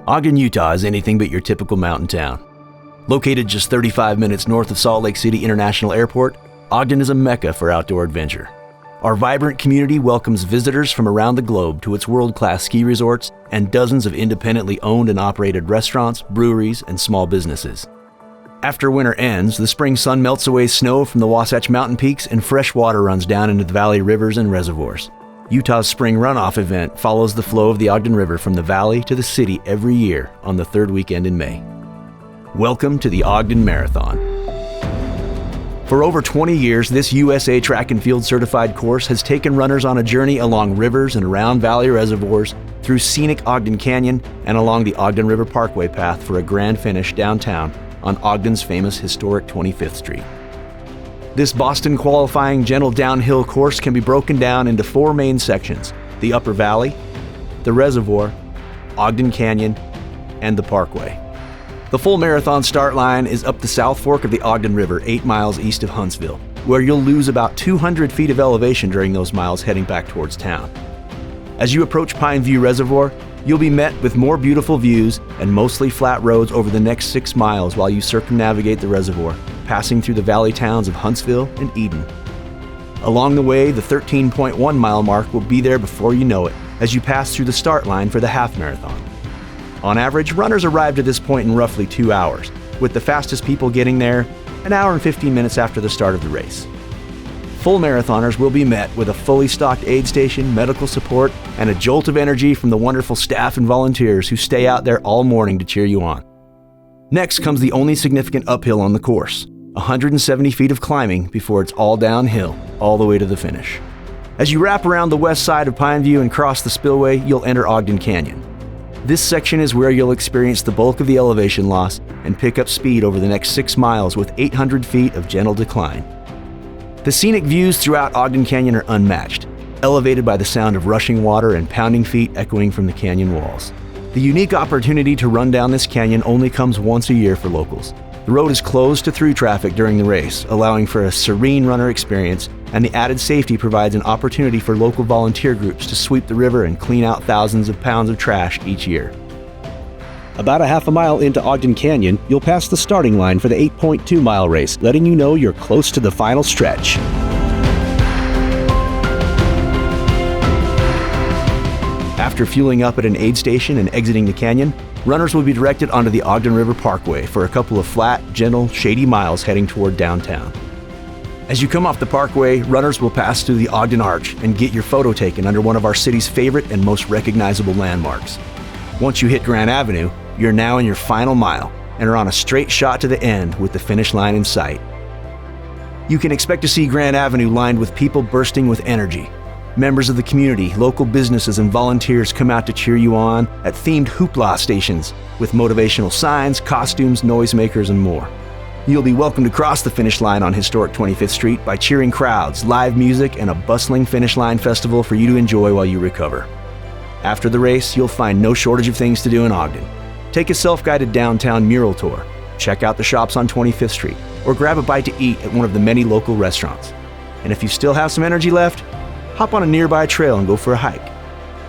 Ogden, Utah is anything but your typical mountain town. Located just 35 minutes north of Salt Lake City International Airport, Ogden is a mecca for outdoor adventure. Our vibrant community welcomes visitors from around the globe to its world-class ski resorts and dozens of independently owned and operated restaurants, breweries, and small businesses. After winter ends, the spring sun melts away snow from the Wasatch Mountain peaks and fresh water runs down into the valley rivers and reservoirs. Utah's Spring Runoff event follows the flow of the Ogden River from the valley to the city every year on the third weekend in May. Welcome to the Ogden Marathon. For over 20 years, this USA Track and Field certified course has taken runners on a journey along rivers and around valley reservoirs, through scenic Ogden Canyon, and along the Ogden River Parkway path for a grand finish downtown on Ogden's famous historic 25th Street. This Boston Qualifying gentle downhill course can be broken down into 4 main sections: the Upper Valley, the Reservoir, Ogden Canyon, and the Parkway. The full marathon start line is up the South Fork of the Ogden River, 8 miles east of Huntsville, where you'll lose about 200 feet of elevation during those miles heading back towards town. As you approach Pine View Reservoir, you'll be met with more beautiful views and mostly flat roads over the next 6 miles while you circumnavigate the reservoir, passing through the valley towns of Huntsville and Eden. Along the way, the 13.1 mile mark will be there before you know it as you pass through the start line for the half marathon. On average, runners arrive at this point in roughly 2 hours, with the fastest people getting there an hour and 15 minutes after the start of the race. Full marathoners will be met with a fully stocked aid station, medical support, and a jolt of energy from the wonderful staff and volunteers who stay out there all morning to cheer you on. Next comes the only significant uphill on the course, 170 feet of climbing before it's all downhill, all the way to the finish. As you wrap around the west side of Pine View and cross the spillway, you'll enter Ogden Canyon. This section is where you'll experience the bulk of the elevation loss and pick up speed over the next 6 miles with 800 feet of gentle decline. The scenic views throughout Ogden Canyon are unmatched, elevated by the sound of rushing water and pounding feet echoing from the canyon walls. The unique opportunity to run down this canyon only comes once a year for locals. The road is closed to through traffic during the race, allowing for a serene runner experience, and the added safety provides an opportunity for local volunteer groups to sweep the river and clean out thousands of pounds of trash each year. About a half a mile into Ogden Canyon, you'll pass the starting line for the 8.2 mile race, letting you know you're close to the final stretch. After fueling up at an aid station and exiting the canyon, runners will be directed onto the Ogden River Parkway for a couple of flat, gentle, shady miles heading toward downtown. As you come off the Parkway, runners will pass through the Ogden Arch and get your photo taken under one of our city's favorite and most recognizable landmarks. Once you hit Grand Avenue, you're now in your final mile and are on a straight shot to the end with the finish line in sight. You can expect to see Grand Avenue lined with people bursting with energy. Members of the community, local businesses, and volunteers come out to cheer you on at themed hoopla stations with motivational signs, costumes, noisemakers, and more. You'll be welcomed across the finish line on historic 25th Street by cheering crowds, live music, and a bustling finish line festival for you to enjoy while you recover. After the race, you'll find no shortage of things to do in Ogden. Take a self-guided downtown mural tour, check out the shops on 25th Street, or grab a bite to eat at one of the many local restaurants. And if you still have some energy left, hop on a nearby trail and go for a hike.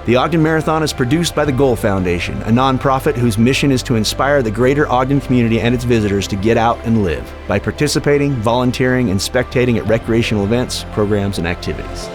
The Ogden Marathon is produced by the Goal Foundation, a nonprofit whose mission is to inspire the greater Ogden community and its visitors to get out and live by participating, volunteering, and spectating at recreational events, programs, and activities.